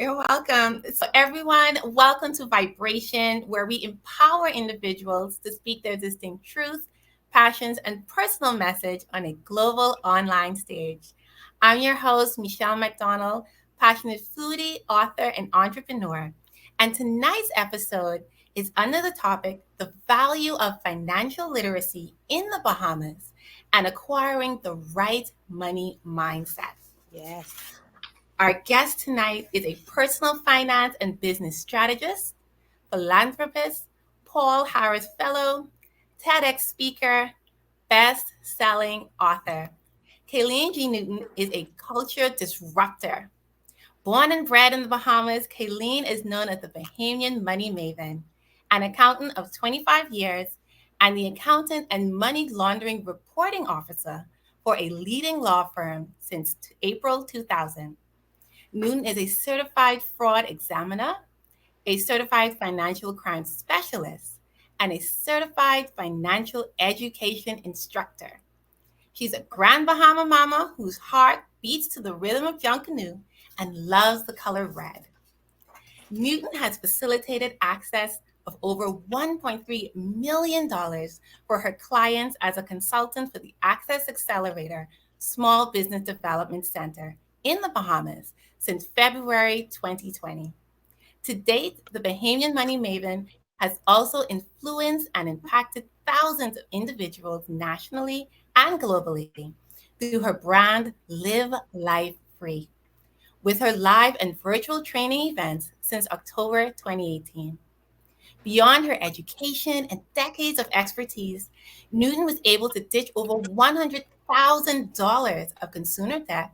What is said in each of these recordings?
You're welcome. So, everyone, welcome to Vibration, where we empower individuals to speak their distinct truth, passions, and personal message on a global online stage. I'm your host, Michelle McDonald, passionate foodie, author, and entrepreneur. And tonight's episode is under the topic The Value of Financial Literacy in the Bahamas and Acquiring the Right Money Mindset. Yes. Our guest tonight is a personal finance and business strategist, philanthropist, Paul Harris Fellow, TEDx speaker, best selling author. Caline G. Newton is a culture disruptor. Born and bred in the Bahamas, Caline is known as the Bahamian money maven, an accountant of 25 years, and the accountant and money laundering reporting officer for a leading law firm since April 2000. Newton is a certified fraud examiner, a certified financial crime specialist, and a certified financial education instructor. She's a Grand Bahama mama whose heart beats to the rhythm of John Canoe and loves the color red. Newton has facilitated access of over $1.3 million for her clients as a consultant for the Access Accelerator Small Business Development Center in the Bahamas since February 2020. To date, the Bahamian Money Maven has also influenced and impacted thousands of individuals nationally and globally through her brand Live Life Free, with her live and virtual training events since October 2018. Beyond her education and decades of expertise, Newton was able to ditch over $100,000 of consumer debt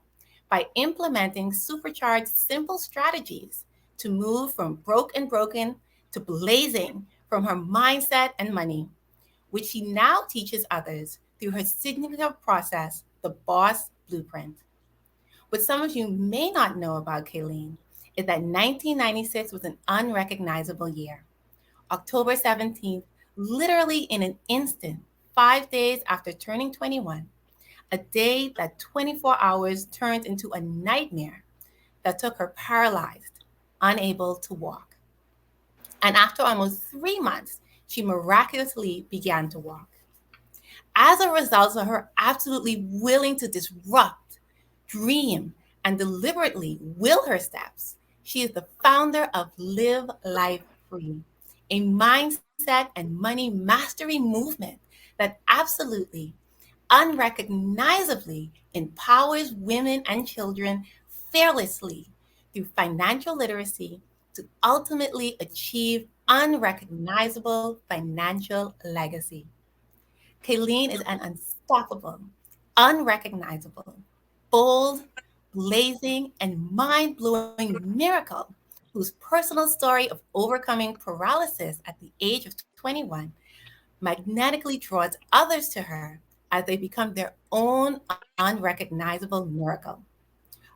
by implementing supercharged simple strategies to move from broke and broken to blazing from her mindset and money, which she now teaches others through her signature process, the Boss Blueprint. What some of you may not know about Caline is that 1996 was an unrecognizable year. October 17th, literally in an instant, 5 days after turning 21, a day that 24 hours turned into a nightmare that took her paralyzed, unable to walk. And after almost 3 months, she miraculously began to walk. As a result of her absolutely willing to disrupt, dream, and deliberately will her steps, she is the founder of Live Life Free, a mindset and money mastery movement that absolutely, unrecognizably empowers women and children fearlessly through financial literacy to ultimately achieve unrecognizable financial legacy. Kayleen is an unstoppable, unrecognizable, bold, blazing, and mind blowing miracle whose personal story of overcoming paralysis at the age of 21 magnetically draws others to her as they become their own unrecognizable miracle.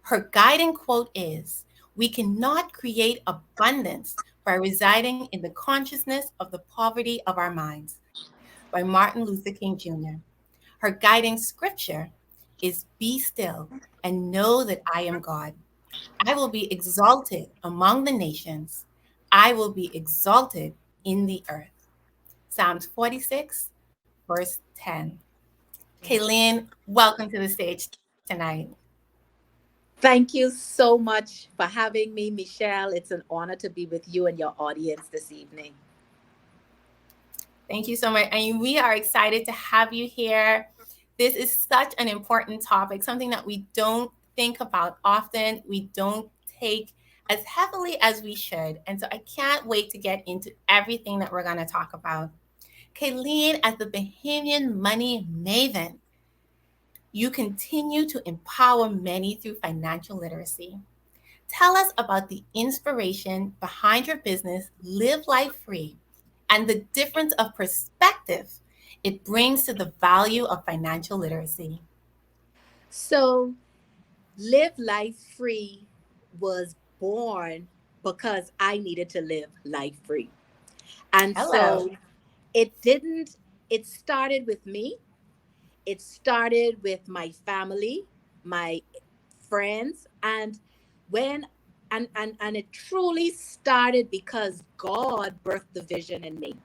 Her guiding quote is, "We cannot create abundance by residing in the consciousness of the poverty of our minds," by Martin Luther King Jr. Her guiding scripture is, "Be still and know that I am God. I will be exalted among the nations. I will be exalted in the earth." Psalms 46, verse 10. Yes. Kaylin, welcome to the stage tonight. Thank you so much for having me, Michelle. It's an honor to be with you and your audience this evening. Thank you so much. And we are excited to have you here. This is such an important topic, something that we don't think about often. We don't take as heavily as we should. And so I can't wait to get into everything that we're going to talk about. Kayleen, as the Bahamian money maven, you continue to empower many through financial literacy. Tell us about the inspiration behind your business, Live Life Free, and the difference of perspective it brings to the value of financial literacy. So, Live Life Free was born because I needed to live life free. And Hello. so it didn't, it started with me. It started with my family, my friends. And when and it truly started because God birthed the vision in me.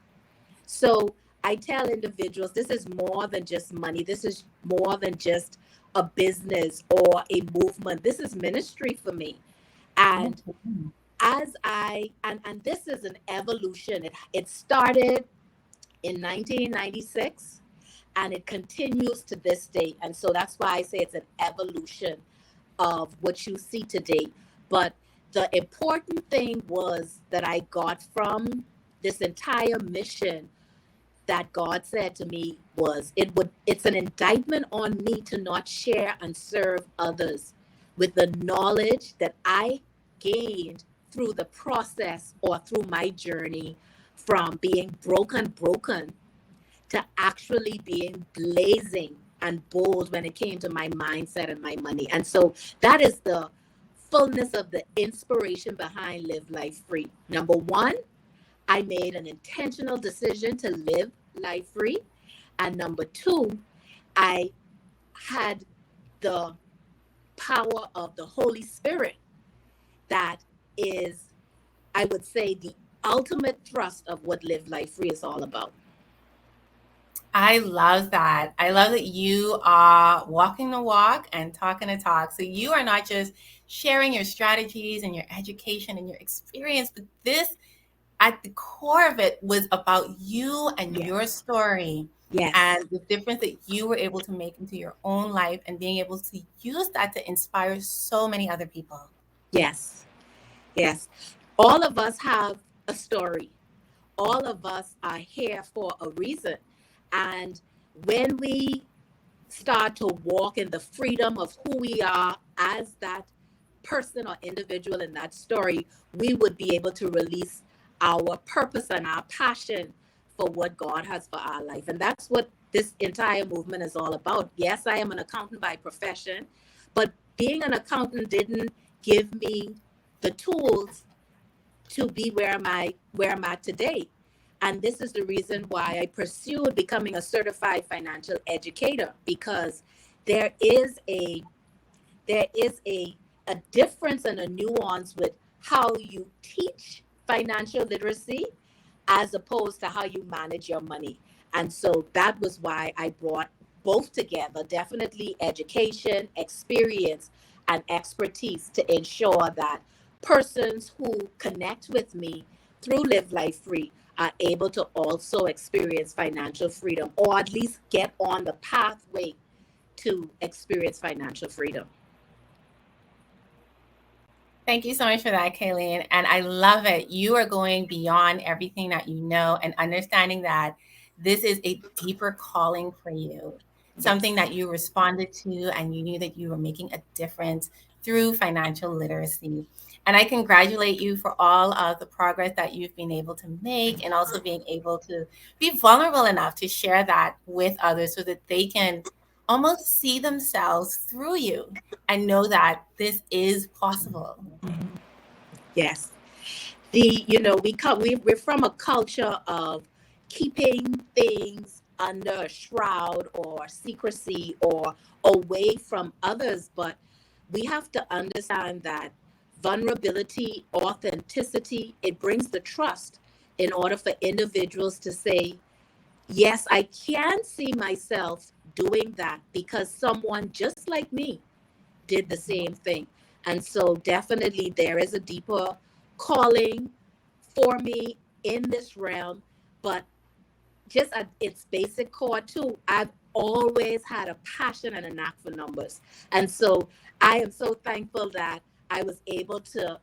So I tell individuals, this is more than just money. This is more than just a business or a movement. This is ministry for me. And as and this is an evolution. It started in 1996 and it continues to this day. And so that's why I say it's an evolution of what you see today. But the important thing was that I got from this entire mission that God said to me was it's an indictment on me to not share and serve others with the knowledge that I gained through the process or through my journey from being broken to actually being blazing and bold when it came to my mindset and my money. And so that is the fullness of the inspiration behind Live Life Free. Number one, I made an intentional decision to live life free. And number two, I had the power of the Holy Spirit that is, I would say, the ultimate thrust of what Live Life Free is all about. I love that. I love that you are walking the walk and talking the talk. So you are not just sharing your strategies and your education and your experience, but this at the core of it was about you and your Yes. story Yes. and the difference that you were able to make into your own life and being able to use that to inspire so many other people. Yes. Yes. All of us have a story. All of us are here for a reason. And when we start to walk in the freedom of who we are as that person or individual in that story, we would be able to release our purpose and our passion for what God has for our life. And that's what this entire movement is all about. Yes, I am an accountant by profession, but being an accountant didn't give me the tools to be where I'm at today. And this is the reason why I pursued becoming a certified financial educator, because there is a a difference and a nuance with how you teach financial literacy as opposed to how you manage your money. And so that was why I brought both together, definitely education, experience, and expertise to ensure that persons who connect with me through Live Life Free are able to also experience financial freedom, or at least get on the pathway to experience financial freedom. Thank you so much for that, Caline. And I love it. You are going beyond everything that you know and understanding that this is a deeper calling for you, something Yes. that you responded to and you knew that you were making a difference through financial literacy. And I congratulate you for all of the progress that you've been able to make and also being able to be vulnerable enough to share that with others so that they can almost see themselves through you and know that this is possible. Yes. We're from a culture of keeping things under a shroud or secrecy or away from others, but we have to understand that vulnerability, authenticity, it brings the trust in order for individuals to say, yes, I can see myself doing that because someone just like me did the same thing. And so definitely there is a deeper calling for me in this realm, but just at its basic core too, I've always had a passion and a knack for numbers. And so I am so thankful that I was able to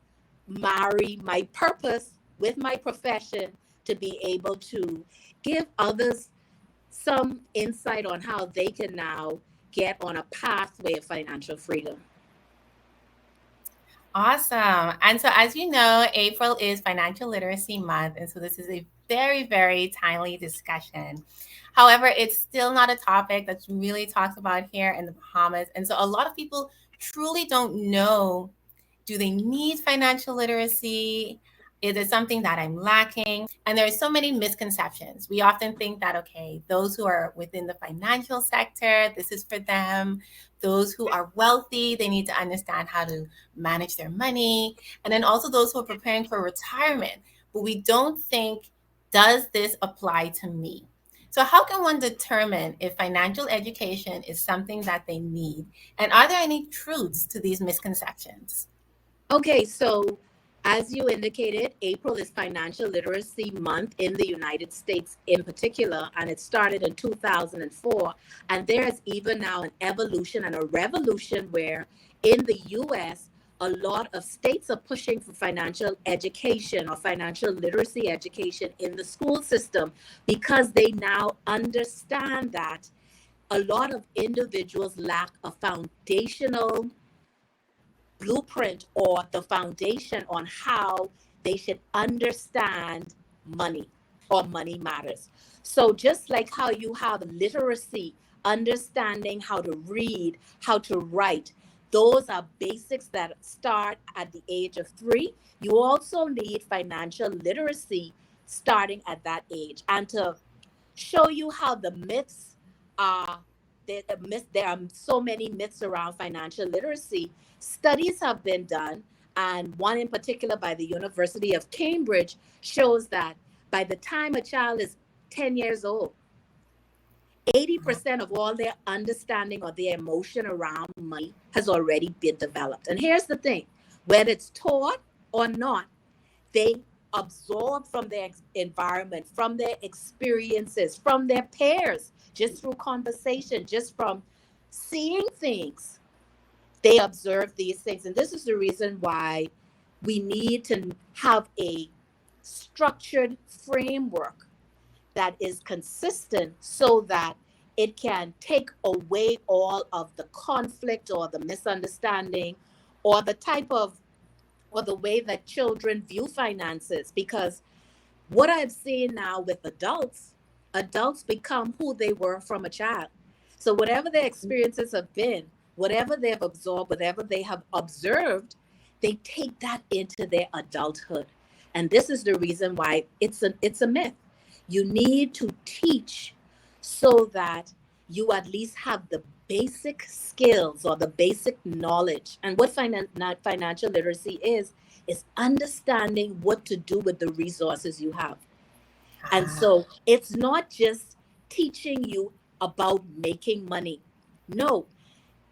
marry my purpose with my profession to be able to give others some insight on how they can now get on a pathway of financial freedom. Awesome. And so, as you know, April is Financial Literacy Month. And so, this is a very, very timely discussion. However, it's still not a topic that's really talked about here in the Bahamas. And so, a lot of people truly don't know, do they need financial literacy? Is it something that I'm lacking? And there's so many misconceptions. We often think that, okay, those who are within the financial sector, this is for them. Those who are wealthy, they need to understand how to manage their money. And then also those who are preparing for retirement. But we don't think, does this apply to me? So, how can one determine if financial education is something that they need? And are there any truths to these misconceptions? Okay, so as you indicated, April is Financial Literacy Month in the United States in particular, and it started in 2004. And there is even now an evolution and a revolution where in the US, a lot of states are pushing for financial education or financial literacy education in the school system because they now understand that a lot of individuals lack a foundational blueprint or the foundation on how they should understand money or money matters. So, just like how you have literacy, understanding how to read, how to write, those are basics that start at the age of 3. You also need financial literacy starting at that age. And to show you how the myths are, there are so many myths around financial literacy. Studies have been done, and one in particular by the University of Cambridge shows that by the time a child is 10 years old, 80% of all their understanding or their emotion around money has already been developed. And here's the thing, whether it's taught or not, they absorb from their environment, from their experiences, from their peers, just through conversation, just from seeing things. They observe these things. And this is the reason why we need to have a structured framework that is consistent so that it can take away all of the conflict or the misunderstanding or the type of or the way that children view finances. Because what I've seen now with adults, adults become who they were from a child. So whatever their experiences have been, whatever they've absorbed, whatever they have observed, they take that into their adulthood. And this is the reason why it's a myth. You need to teach so that you at least have the basic skills or the basic knowledge. And what financial literacy is understanding what to do with the resources you have. And Ah, so it's not just teaching you about making money. No,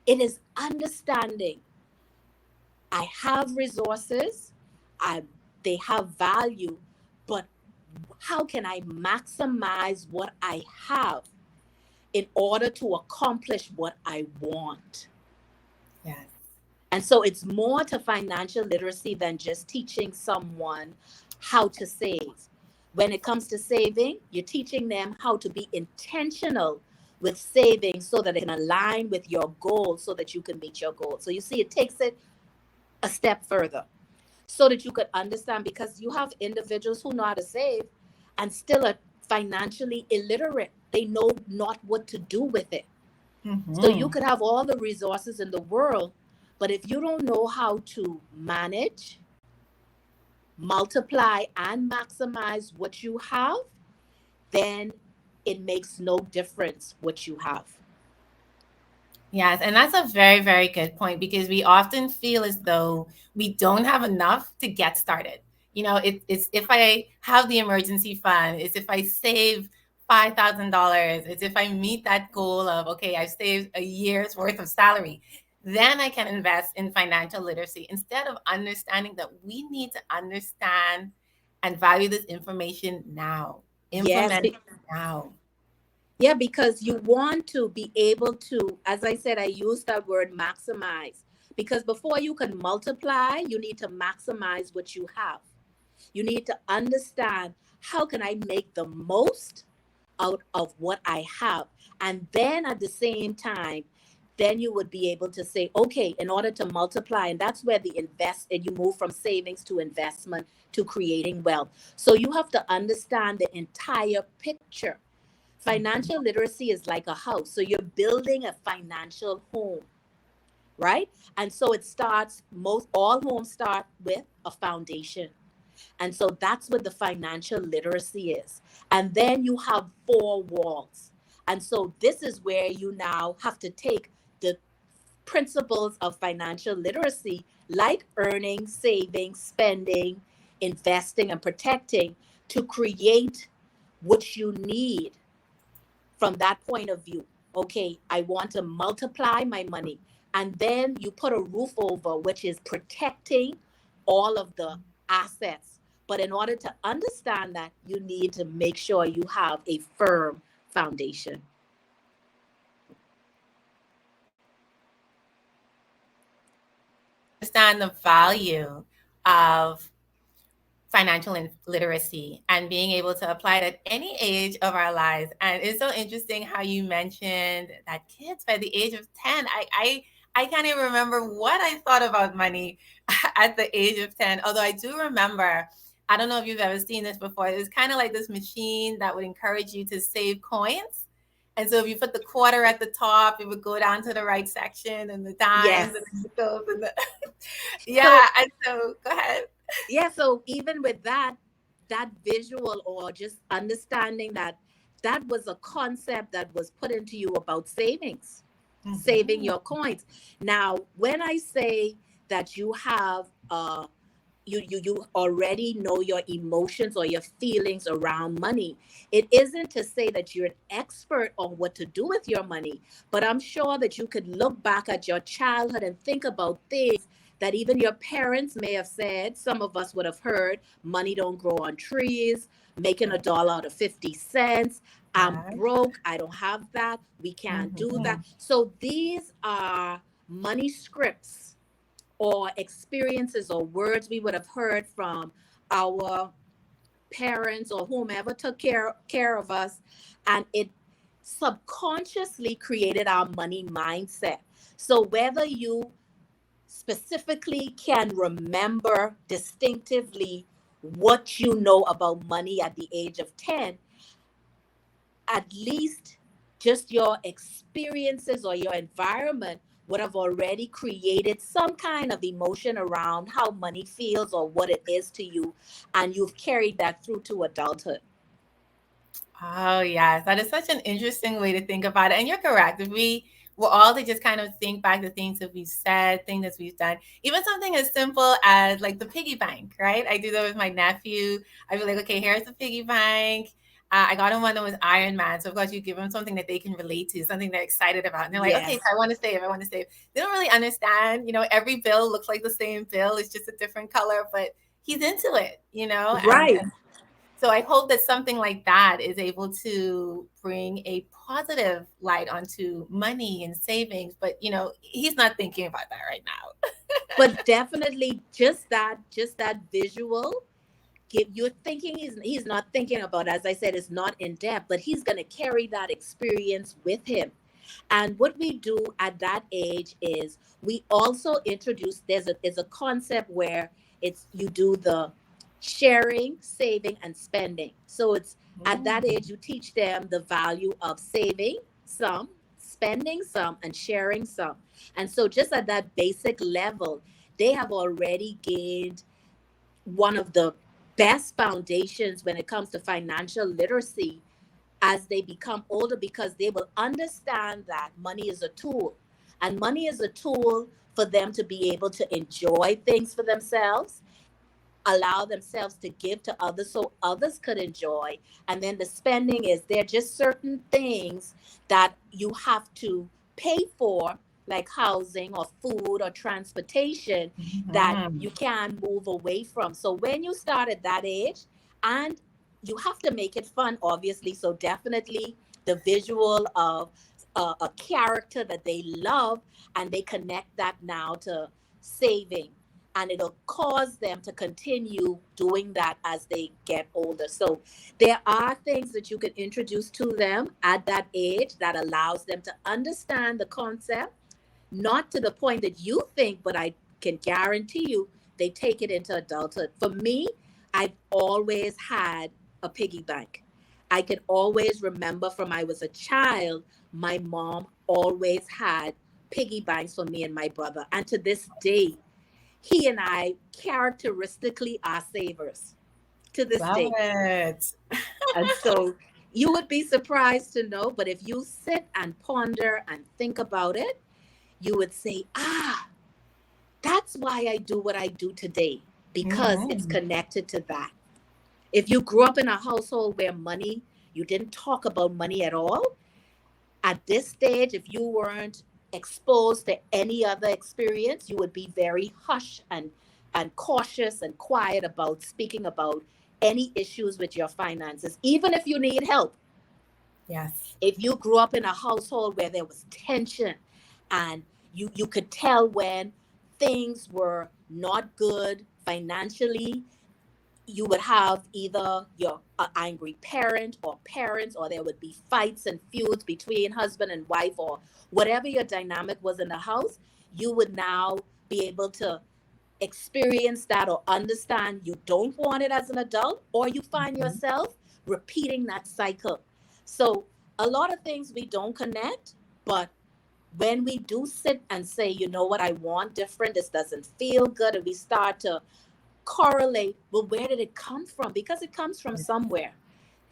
it is understanding I have resources, I they have value, but how can I maximize what I have in order to accomplish what I want? yes. And so it's more to financial literacy than just teaching someone how to save. When it comes to saving, you're teaching them how to be intentional with saving so that it can align with your goals so that you can meet your goals. So you see, it takes it a step further so that you could understand, because you have individuals who know how to save and still are financially illiterate. They know not what to do with it. So you Mm-hmm. could have all the resources in the world, but if you don't know how to manage, multiply, and maximize what you have, then it makes no difference what you have. Yes, and that's a very, very good point because we often feel as though we don't have enough to get started. It's if I have the emergency fund, it's if I save $5,000, it's if I meet that goal of, okay, I've saved a year's worth of salary, then I can invest in financial literacy instead of understanding that we need to understand and value this information now, Yes, implement it now. yeah, because you want to be able to, as I said, I use that word maximize, because before you can multiply, you need to maximize what you have. You need to understand, how can I make the most out of what I have? And then at the same time, then you would be able to say, okay, in order to multiply, and that's where the invest, and you move from savings to investment to creating wealth. So you have to understand the entire picture. Financial literacy is like a house. So you're building a financial home, right? And so it starts, most all homes start with a foundation. And so that's what the financial literacy is. And then you have four walls. And so this is where you now have to take the principles of financial literacy, like earning, saving, spending, investing, and protecting, to create what you need from that point of view. Okay, I want to multiply my money. And then you put a roof over, which is protecting all of the assets. But in order to understand that, you need to make sure you have a firm foundation. Understand the value of financial literacy and being able to apply it at any age of our lives. And it's so interesting how you mentioned that kids by the age of 10, I can't even remember what I thought about money at the age of 10. Although I do remember, I don't know if you've ever seen this before. It was kind of like this machine that would encourage you to save coins. And so if you put the quarter at the top, it would go down to the right section, and the dimes Yes. and the nickels and the So, yeah. And so go ahead. yeah, so even with that visual, or just understanding that that was a concept that was put into you about savings, saving Mhm. your coins. Now, when I say that you have you already know your emotions or your feelings around money, it isn't to say that you're an expert on what to do with your money, but I'm sure that you could look back at your childhood and think about things that even your parents may have said. Some of us would have heard, money don't grow on trees, making a dollar out of 50 cents, I'm Right. broke, I don't have that, we can't do that. Mhm. So these are money scripts or experiences or words we would have heard from our parents or whomever took care of us, and it subconsciously created our money mindset. So whether you specifically can remember distinctively what you know about money at the age of 10, at least just your experiences or your environment would have already created some kind of emotion around how money feels or what it is to you. And you've carried that through to adulthood. Oh, yes. That is such an interesting way to think about it. And you're correct. If we were all to just kind of think back to things that we've said, things that we've done, even something as simple as like the piggy bank, right? I do that with my nephew. I'd be like, okay, here's the piggy bank. I got him one that was Iron Man. So, of course, you give them something that they can relate to, something they're excited about. And they're like, okay, so Yes. I want to save. I want to save. They don't really understand. Every bill looks like the same bill. It's just a different color, but he's into it, and Right. so I hope that something like that is able to bring a positive light onto money and savings. But he's not thinking about that right now. But definitely just that visual, you're thinking he's not thinking about, as I said, it's not in depth, but he's going to carry that experience with him. And what we do at that age is we also introduce, there's a concept where it's you do the sharing, saving, and spending. So it's at that age you teach them the value of saving some, spending some, and sharing some. And so just at that basic level, they have already gained one of the best foundations when it comes to financial literacy as they become older, because they will understand that money is a tool, and money is a tool for them to be able to enjoy things for themselves, allow themselves to give to others so others could enjoy. And then the spending is, there are just certain things that you have to pay for, like housing or food or transportation, that Mhm. you can move away from. So when you start at that age, and you have to make it fun, obviously. So definitely the visual of a character that they love, and they connect that now to saving, and it'll cause them to continue doing that as they get older. So there are things that you can introduce to them at that age that allows them to understand the concept, not to the point that you think, but I can guarantee you they take it into adulthood. For me, I've always had a piggy bank. I can always remember from I was a child, my mom always had piggy banks for me and my brother. And to this day, he and I characteristically are savers to this Love day. it. And so you would be surprised to know, but if you sit and ponder and think about it, you would say, that's why I do what I do today, because it's Mm-hmm. connected to that. If you grew up in a household where you didn't talk about money at all, at this stage, if you weren't exposed to any other experience, you would be very hush and cautious and quiet about speaking about any issues with your finances, even if you need help. Yes. If you grew up in a household where there was tension and you could tell when things were not good financially, you would have either your angry parent or parents, or there would be fights and feuds between husband and wife, or whatever your dynamic was in the house. You would now be able to experience that or understand you don't want it as an adult, or you find Mhm. yourself repeating that cycle. So a lot of things we don't connect, but when we do sit and say, you know what, I want different, this doesn't feel good, and we start to correlate, well, where did it come from? Because it comes from somewhere.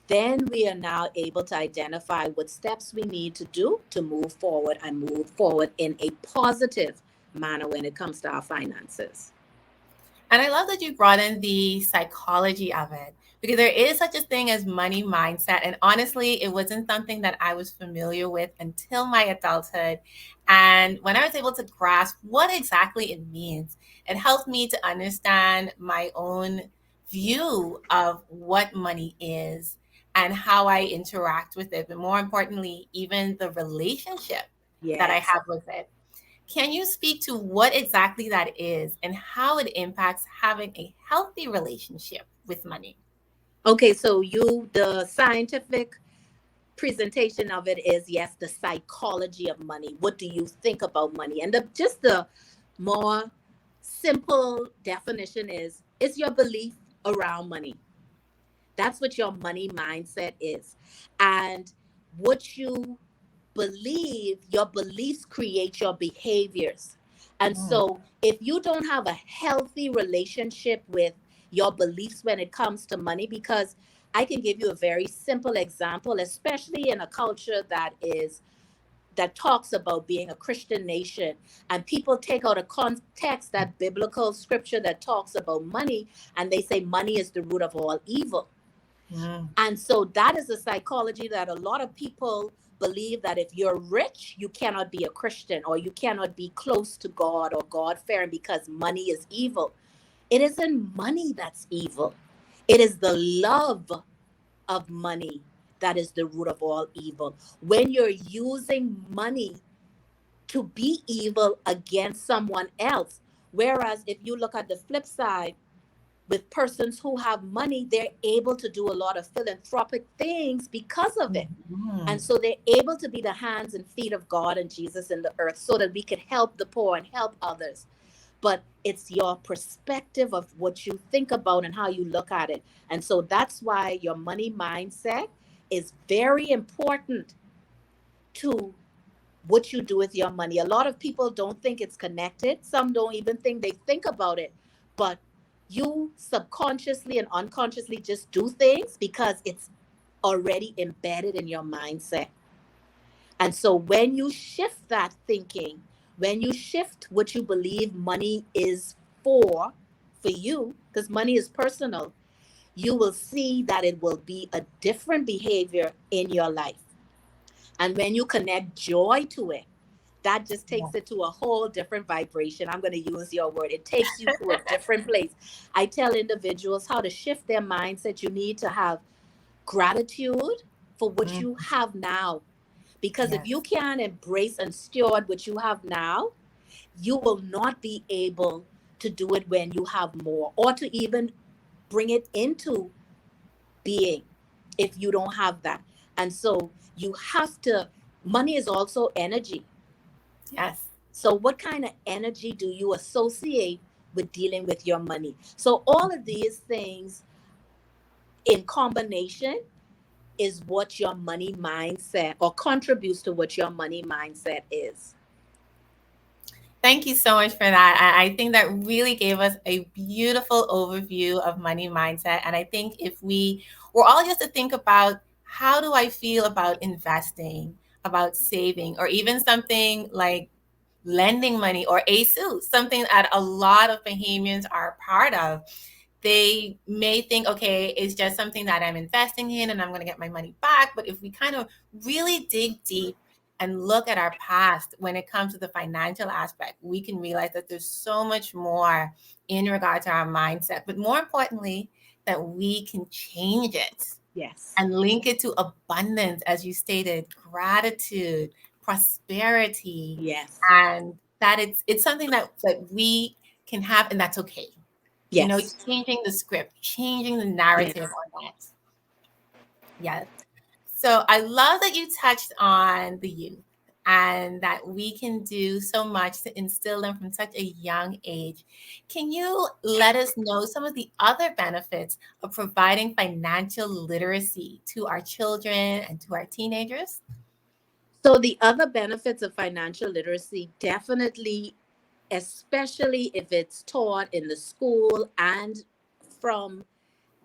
Then we are now able to identify what steps we need to do to move forward and move forward in a positive manner when it comes to our finances. And I love that you brought in the psychology of it because there is such a thing as money mindset. And honestly, it wasn't something that I was familiar with until my adulthood. And when I was able to grasp what exactly it means, it helped me to understand my own view of what money is and how I interact with it. But more importantly, even the relationship that I Yes. have with it. Can you speak to what exactly that is and how it impacts having a healthy relationship with money? Okay, so the scientific presentation of it is, yes, the psychology of money. What do you think about money? And just the more simple definition is, it's your belief around money. That's what your money mindset is. And what you believe, your beliefs create your behaviors. And Mm, so if you don't have a healthy relationship with your beliefs when it comes to money, because I can give you a very simple example, especially in a culture that talks about being a Christian nation, and people take out of context that biblical scripture that talks about money, and they say money is the root of all evil. mm, And so that is a psychology that a lot of people believe, that if you're rich, you cannot be a Christian, or you cannot be close to God or God fearing, because money is evil. It isn't money that's evil. It is the love of money that is the root of all evil. When you're using money to be evil against someone else. Whereas if you look at the flip side, with persons who have money, they're able to do a lot of philanthropic things because of it. mm. And so they're able to be the hands and feet of God and Jesus in the earth, so that we could help the poor and help others. But it's your perspective of what you think about and how you look at it. And so that's why your money mindset is very important to what you do with your money. A lot of people don't think it's connected. Some don't even think they think about it. But you subconsciously and unconsciously just do things because it's already embedded in your mindset. And so when you shift that thinking, when you shift what you believe money is for you, because money is personal, you will see that it will be a different behavior in your life. And when you connect joy to it, that just takes it to a whole different vibration. I'm going to use your word. It takes you to a different place. I tell individuals how to shift their mindset. You need to have gratitude for what Mm, you have now. Because if you yes. can't embrace and steward what you have now, you will not be able to do it when you have more, or to even bring it into being if you don't have that. And so you have to, money is also energy. Yes. So, what kind of energy do you associate with dealing with your money? So, all of these things in combination is what your money mindset, or contributes to what your money mindset is. Thank you so much for that. I think that really gave us a beautiful overview of money mindset. And I think if we're all just to think about, how do I feel about investing, about saving, or even something like lending money or ASU, something that a lot of Bahamians are part of. They may think, okay, it's just something that I'm investing in and I'm going to get my money back. But if we kind of really dig deep and look at our past when it comes to the financial aspect, we can realize that there's so much more in regard to our mindset. But more importantly, that we can change it Yes. and link it to abundance, as you stated, gratitude, prosperity, Yes. and that it's something that we can have, and that's okay. Yes. Changing the script, changing the narrative Yes. on that. Yes. So I love that you touched on the youth and that we can do so much to instill them from such a young age. Can you let us know some of the other benefits of providing financial literacy to our children and to our teenagers? So the other benefits of financial literacy definitely, especially if it's taught in the school and from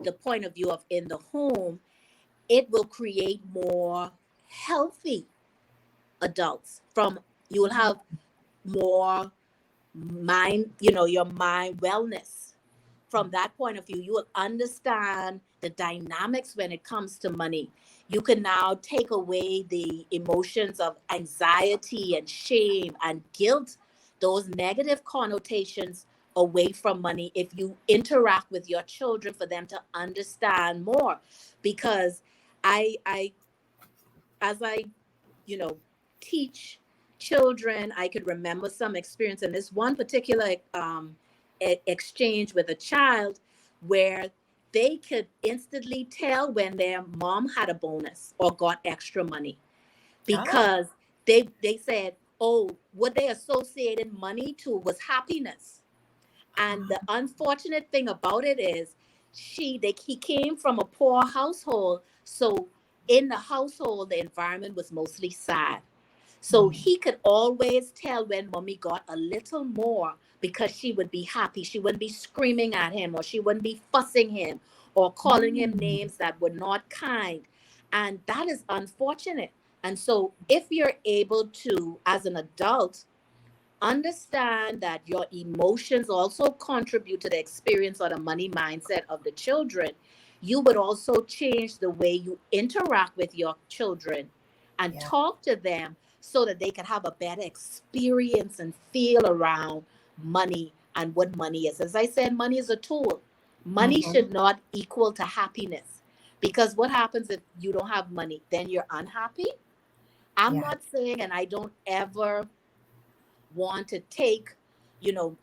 the point of view of in the home, it will create more healthy adults. From you will have more mind, your mind wellness. From that point of view, you will understand the dynamics when it comes to money. You can now take away the emotions of anxiety and shame and guilt, those negative connotations away from money if you interact with your children for them to understand more. Because I as I you know, teach children, I could remember some experience in this one particular exchange with a child where they could instantly tell when their mom had a bonus or got extra money Oh. because they said, oh, what they associated money to was happiness. And the unfortunate thing about it is he came from a poor household. So in the household, the environment was mostly sad. So Mm. he could always tell when mommy got a little more because she would be happy. She wouldn't be screaming at him or she wouldn't be fussing him or calling him Mm. names that were not kind. And that is unfortunate. And so if you're able to, as an adult, understand that your emotions also contribute to the experience or the money mindset of the children, you would also change the way you interact with your children and Yeah. talk to them so that they can have a better experience and feel around money and what money is. As I said, money is a tool. Money Mhm. should not equal to happiness, because what happens if you don't have money? Then you're unhappy. I'm Yeah. not saying, and I don't ever want to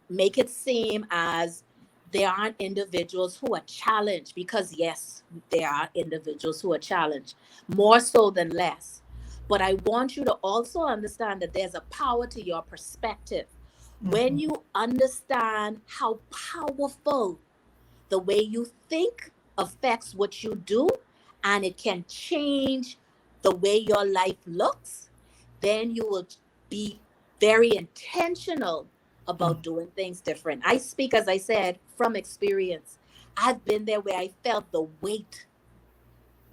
make it seem as there aren't individuals who are challenged, because yes, there are individuals who are challenged, more so than less. But I want you to also understand that there's a power to your perspective. When Mhm. you understand how powerful the way you think affects what you do, and it can change the way your life looks, then you will be very intentional Mm. about doing things different. I speak, as I said, from experience. I've been there where I felt the weight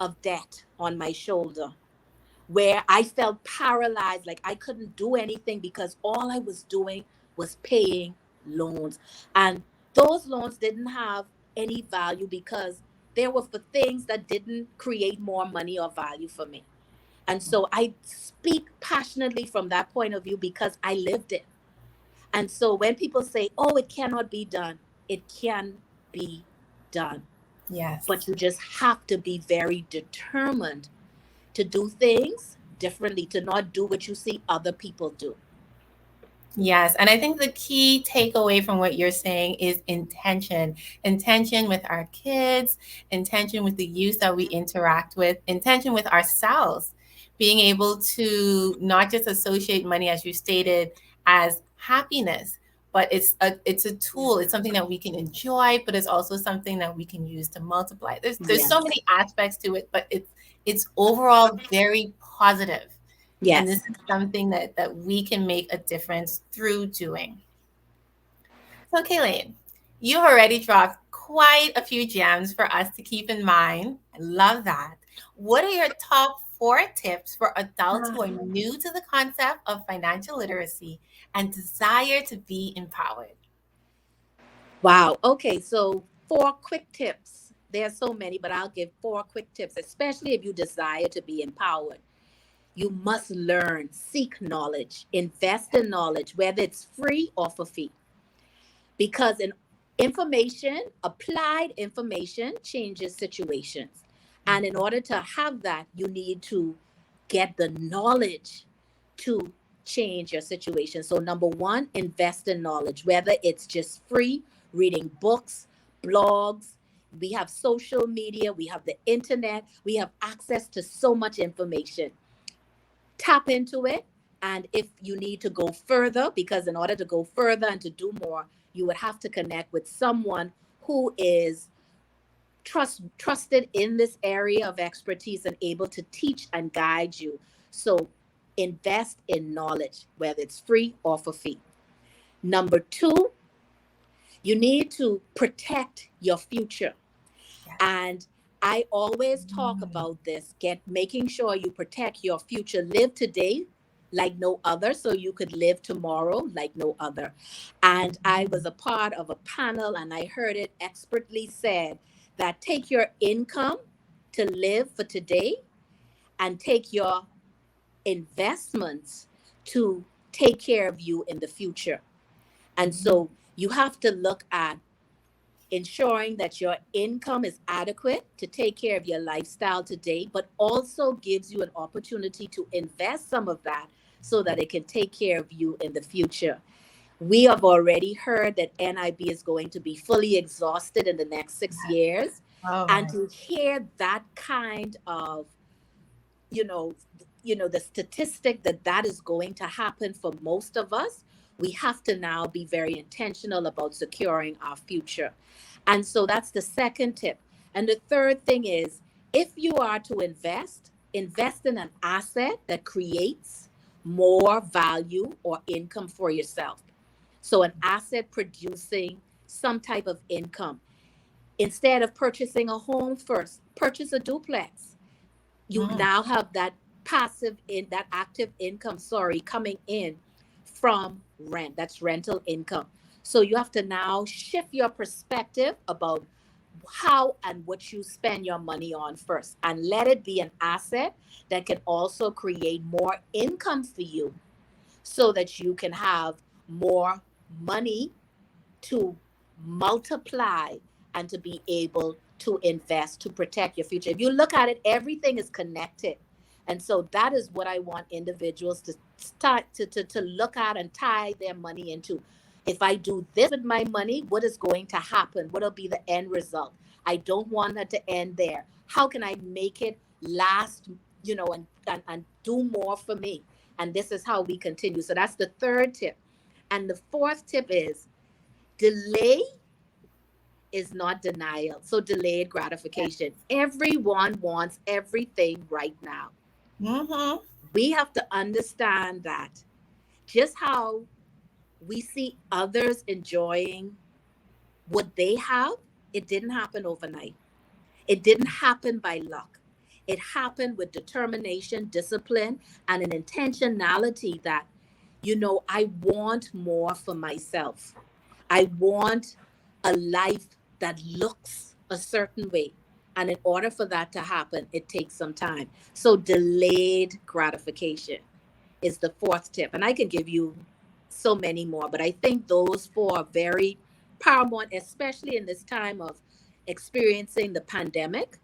of debt on my shoulder, where I felt paralyzed, like I couldn't do anything because all I was doing was paying loans. And those loans didn't have any value because they were for things that didn't create more money or value for me. And so I speak passionately from that point of view because I lived it. And so when people say, oh, it cannot be done, it can be done. But Yes. you just have to be very determined to do things differently, to not do what you see other people do. Yes, and I think the key takeaway from what you're saying is intention. Intention with our kids, intention with the youth that we interact with, intention with ourselves. Being able to not just associate money, as you stated, as happiness, but it's a tool. It's something that we can enjoy, but it's also something that we can use to multiply. There's so Yes. many aspects to it, but it's overall very positive. And this Yes. is something that we can make a difference through doing. So, Kaylin, you already dropped quite a few gems for us to keep in mind. I love that. What are your top 4 tips for adults who are new to the concept of financial literacy and desire to be empowered? Wow. Okay. So, 4 quick tips. There's so many, but I'll give 4 quick tips, especially if you desire to be empowered. You must learn, seek knowledge, invest in knowledge, whether it's free or for fee. Because in information, applied information changes situations. And in order to have that, you need to get the knowledge to change your situation. So, number one, invest in knowledge, whether it's just free, reading books, blogs. We have social media, we have the internet, we have access to so much information. Tap into it. And if you need to go further, because in order to go further and to do more, you would have to connect with someone who is trusted in this area of expertise and able to teach and guide you. So invest in knowledge, whether it's free or for fee. Number two, you need to protect your future. And I always talk about this, get making sure you protect your future. Live today like no other, so you could live tomorrow like no other. And I was a part of a panel and I heard it expertly said that take your income to live for today and take your investments to take care of you in the future. And so you have to look at ensuring that your income is adequate to take care of your lifestyle today, but also gives you an opportunity to invest some of that so that it can take care of you in the future. We have already heard that NIB is going to be fully exhausted in the next 6 years. Oh And my. to hear that kind of, you know, the statistic that that is going to happen for most of us, we have to now be very intentional about securing our future. And so that's the second tip. And the third thing is, if you are to invest, invest in an asset that creates more value or income for yourself. So an asset producing some type of income. Instead of purchasing a home first, purchase a duplex. You Mm. now have that passive in that active income, sorry, coming in from rent. That's rental income. So you have to now shift your perspective about how and what you spend your money on first, and let it be an asset that can also create more income for you so that you can have more money to multiply and to be able to invest to protect your future. If you look at it, everything is connected. And so that is what I want individuals to start to look at and tie their money into. If I do this with my money, what is going to happen? What will be the end result? I don't want it to end there. How can I make it last, and do more for me? And this is how we continue. So that's the third tip. And the fourth tip is delay is not denial. So delayed gratification. Everyone wants everything right now. Mm-hmm. We have to understand that just how we see others enjoying what they have, it didn't happen overnight. It didn't happen by luck. It happened with determination, discipline, and an intentionality that, I want more for myself. I want a life that looks a certain way. And in order for that to happen, it takes some time. So, delayed gratification is the fourth tip. And I can give you so many more, but I think those four are very paramount, especially in this time of experiencing the pandemic.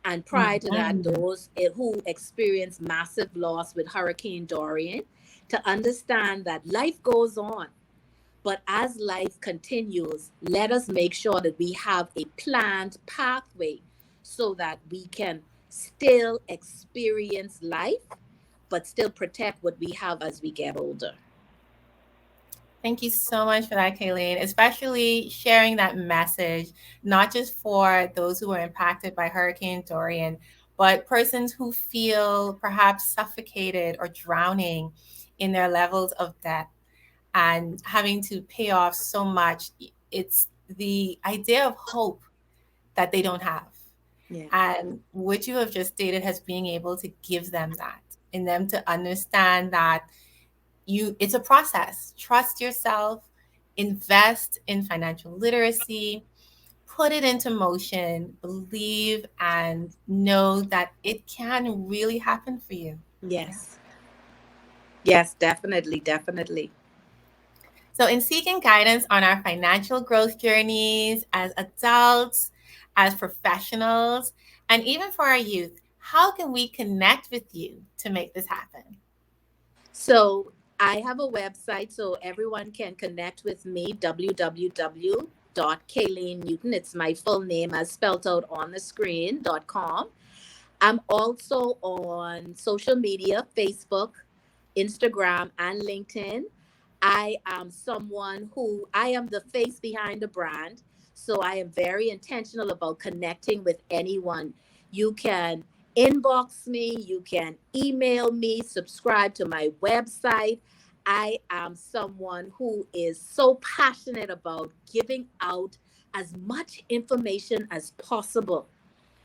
And prior to that, Mm-hmm. those who experienced massive loss with Hurricane Dorian, to understand that life goes on. But as life continues, let us make sure that we have a planned pathway so that we can still experience life, but still protect what we have as we get older. Thank you so much for that, Kayleen, especially sharing that message, not just for those who were impacted by Hurricane Dorian, but persons who feel perhaps suffocated or drowning in their levels of debt and having to pay off so much, it's the idea of hope that they don't have. Yeah. And what you have just stated has being able to give them that, in them to understand that it's a process. Trust yourself, invest in financial literacy, put it into motion, believe, and know that it can really happen for you. Yeah. Yes. Yes, definitely, definitely. So, in seeking guidance on our financial growth journeys as adults, as professionals, and even for our youth, how can we connect with you to make this happen? So I have a website so everyone can connect with me, www.Caline It's my full name as spelled out on the screen.com. I'm also on social media, Facebook, Instagram, and LinkedIn. I am someone who I am the face behind the brand. So I am very intentional about connecting with anyone. You can inbox me, you can email me, subscribe to my website. I am someone who is so passionate about giving out as much information as possible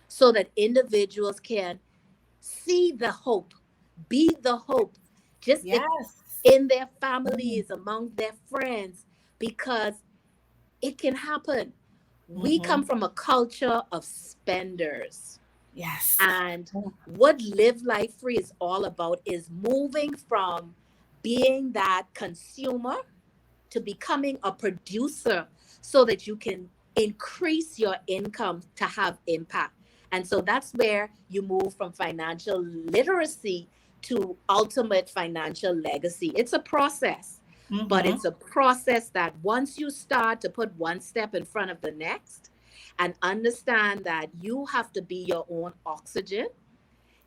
so that individuals can see the hope, be the hope, just Yes. in their Mm-hmm. families, among their friends, because it can happen. We come Mm-hmm. from a culture of spenders. Yes. And what Live Life Free is all about is moving from being that consumer to becoming a producer so that you can increase your income to have impact. And so that's where you move from financial literacy to ultimate financial legacy. It's a process, but Mm-hmm. it's a process that once you start to put one step in front of the next and understand that you have to be your own oxygen,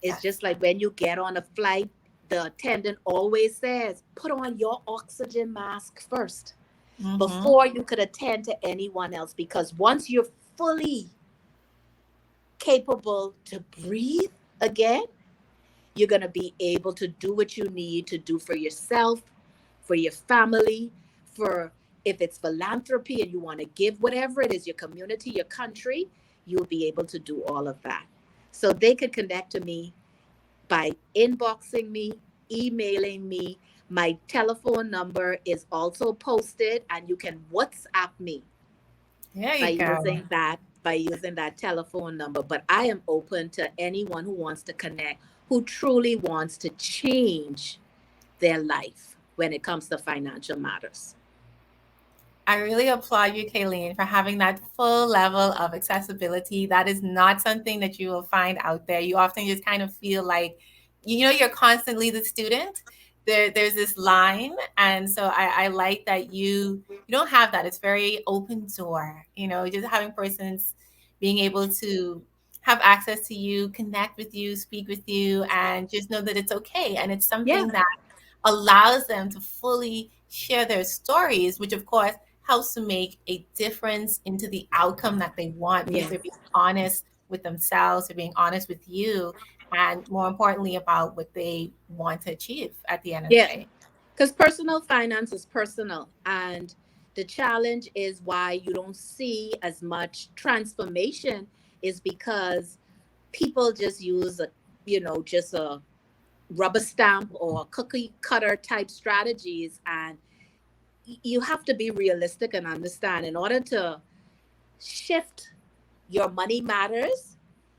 it's Yes. just like when you get on a flight, the attendant always says, put on your oxygen mask first Mm-hmm. before you could attend to anyone else. Because once you're fully capable to breathe again, you're going to be able to do what you need to do for yourself, for your family, for if it's philanthropy and you want to give whatever it is, your community, your country, you'll be able to do all of that. So they could connect to me by inboxing me, emailing me. My telephone number is also posted, and you can WhatsApp me There by you go. using that telephone number. But I am open to anyone who wants to connect, who truly wants to change their life when it comes to financial matters. I really applaud you, Kayleen, for having that full level of accessibility. That is not something that you will find out there. You often just kind of feel like, you're constantly the student. There's this line, and so I like that you don't have that. It's very open door. Just having persons being able to have access to you, connect with you, speak with you, and just know that it's okay. And it's Yeah, something that allows them to fully share their stories, which of course helps to make a difference into the outcome that they want because yeah, they're being honest with themselves, they're being honest with you, and more importantly, about what they want to achieve at the end of the yeah. day. Because personal finance is personal. And the challenge is why you don't see as much transformation is because people just use just a rubber stamp or cookie cutter type strategies. And you have to be realistic and understand in order to shift your money matters,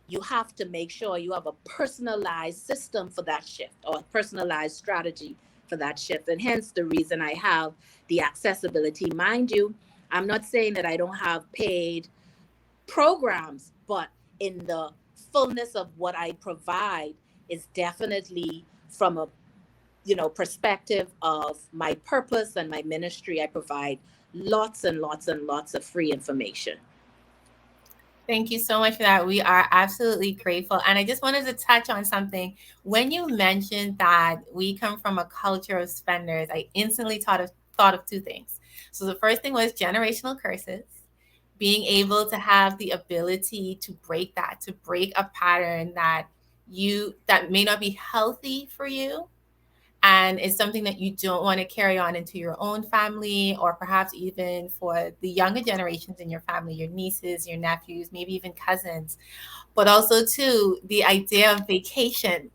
you have to make sure you have a personalized system for that shift or a personalized strategy for that shift. And hence the reason I have the accessibility. Mind you, I'm not saying that I don't have paid programs, but in the fullness of what I provide is definitely from a perspective of my purpose and my ministry. I provide lots and lots and lots of free information. Thank you so much for that. We are absolutely grateful. And I just wanted to touch on something. When you mentioned that we come from a culture of spenders, I instantly thought of two things. So the first thing was generational curses. being able to have the ability to break a pattern that may not be healthy for you, and it's something that you don't want to carry on into your own family, or perhaps even for the younger generations in your family, your nieces, your nephews, maybe even cousins. But also too, the idea of vacation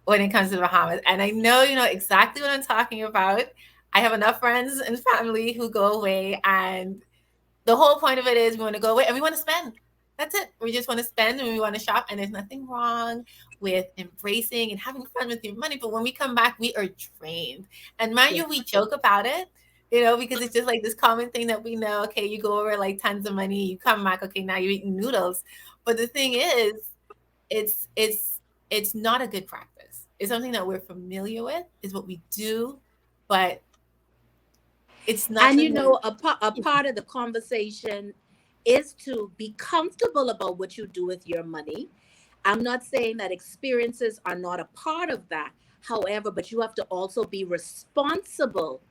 when it comes to the Bahamas. And I know you know exactly what I'm talking about. I have enough friends and family who go away, and the whole point of it is we want to go away and we want to spend. That's it. We just want to spend and we want to shop. And there's nothing wrong with embracing and having fun with your money. But when we come back, we are drained. And mind Yeah. you, we joke about it, you know, because it's just like this common thing that we know. Okay, you go over like tons of money, you come back, okay, now you're eating noodles. But the thing is, it's it's it's not a good practice. It's something that we're familiar with, is what we do, but it's not And you something that know, a part of the conversation is to be comfortable about what you do with your money. I'm not saying that experiences are not a part of that. However, but you have to also be responsible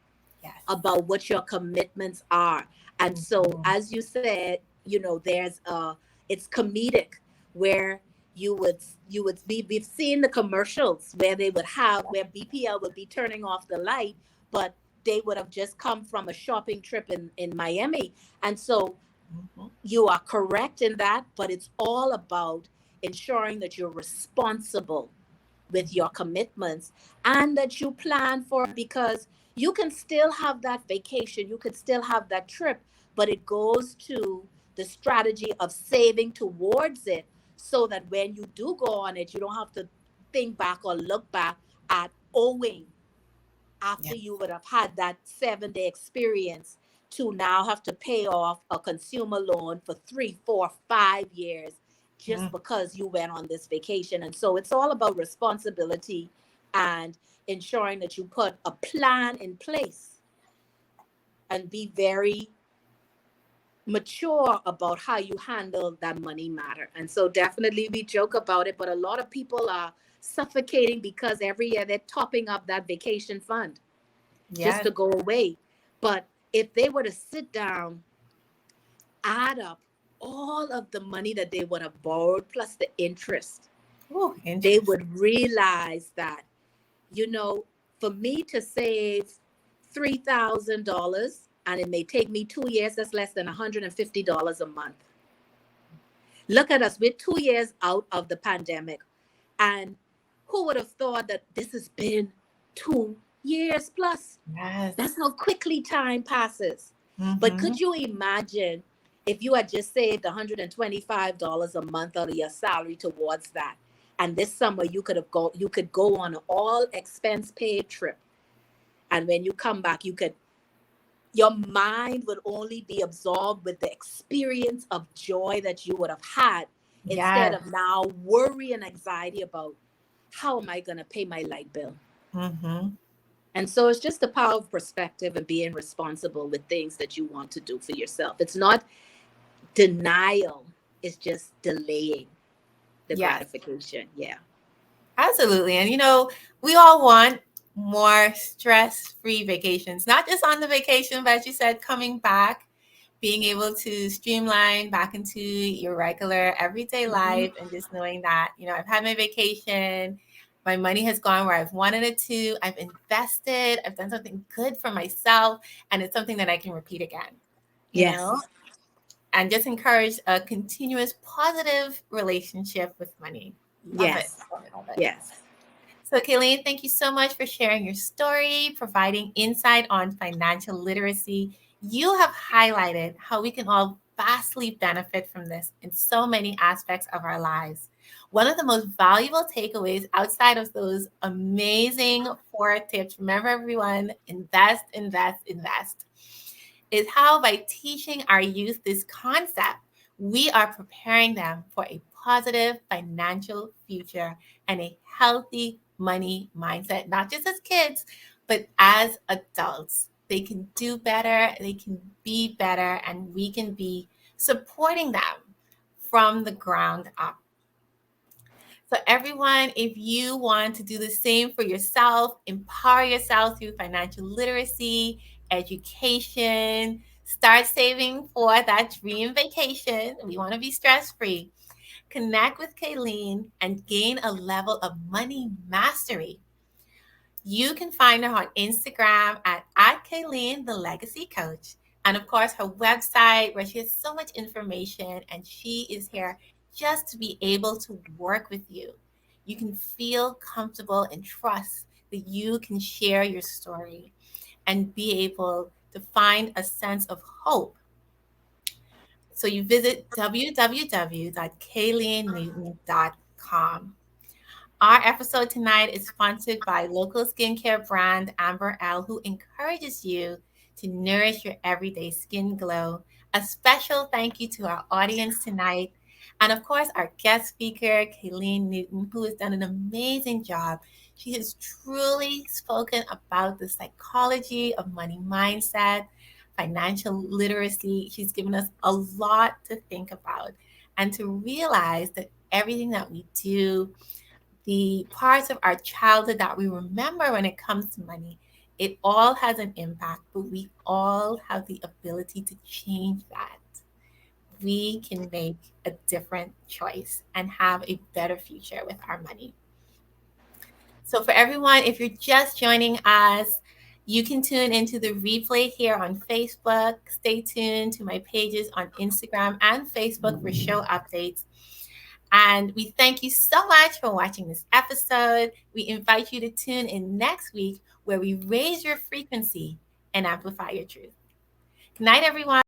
yes. about what your commitments are. And so, Mhm. as you said, you know, it's comedic where we've seen the commercials where they would have where BPL would be turning off the light, but they would have just come from a shopping trip in Miami. And so Mhm. you are correct in that, but it's all about ensuring that you're responsible with your commitments and that you plan for it, because you can still have that vacation, you can still have that trip, but it goes to the strategy of saving towards it so that when you do go on it, you don't have to think back or look back at owing Yeah. after you would have had that 7 day experience to now have to pay off a consumer loan for 3, 4, 5 years just Mm. because you went on this vacation. And so it's all about responsibility and ensuring that you put a plan in place and be very mature about how you handle that money matter. And so definitely we joke about it, but a lot of people are suffocating because every year they're topping up that vacation fund just Yes. to go away. But if they were to sit down, add up all of the money that they would have borrowed plus the interest, Oh, they interest. would realize that, you know, for me to save $3,000 and it may take me 2 years, that's less than $150 a month. Look at us, we're 2 years out of the pandemic. And who would have thought that this has been 2 years plus? That's Yes. how quickly time passes. But Mm-hmm. could you imagine if you had just saved $125 a month out of your salary towards that? And this summer you could go on an all expense paid trip. And when you come back, your mind would only be absorbed with the experience of joy that you would have had instead Yes. of now worry and anxiety about how am I going to pay my light bill? Mm-hmm. And so it's just the power of perspective and being responsible with things that you want to do for yourself. It's not denial, it's just delaying the Yes. gratification. Yeah. Absolutely. And you know, we all want more stress-free vacations, not just on the vacation, but as you said, coming back, being able to streamline back into your regular everyday Mhm. life, and just knowing that, you know, I've had my vacation, my money has gone where I've wanted it to, I've invested, I've done something good for myself, and it's something that I can repeat again, you know, Yes. and just encourage a continuous positive relationship with money. Love it. Yes. Love it. Love it. Yes. So, Kayleen, thank you so much for sharing your story, providing insight on financial literacy. You have highlighted how we can all vastly benefit from this in so many aspects of our lives. One of the most valuable takeaways outside of those amazing 4 tips, remember everyone, invest, invest, invest, is how by teaching our youth this concept, we are preparing them for a positive financial future and a healthy money mindset, not just as kids, but as adults. They can do better, they can be better, and we can be supporting them from the ground up. So, everyone, if you want to do the same for yourself, empower yourself through financial literacy, education, Start saving for that dream vacation. We want to be stress free. Connect with Caline and gain a level of money mastery. You can find her on Instagram at Caline, the Legacy Coach. And of course, her website where she has so much information and she is here just to be able to work with you. You can feel comfortable and trust that you can share your story and be able to find a sense of hope. So you visit www.kalenenewton.com. Our episode tonight is sponsored by local skincare brand Amber L, who encourages you to nourish your everyday skin glow. A special thank you to our audience tonight. And of course, our guest speaker, Caline Newton, who has done an amazing job. She has truly spoken about the psychology of money mindset, financial literacy. She's given us a lot to think about and to realize that everything that we do, the parts of our childhood that we remember when it comes to money, it all has an impact, but we all have the ability to change that. We can make a different choice and have a better future with our money. So, for everyone, if you're just joining us, you can tune into the replay here on Facebook. Stay tuned to my pages on Instagram and Facebook for show updates. And we thank you so much for watching this episode. We invite you to tune in next week where we raise your frequency and amplify your truth. Good night, everyone.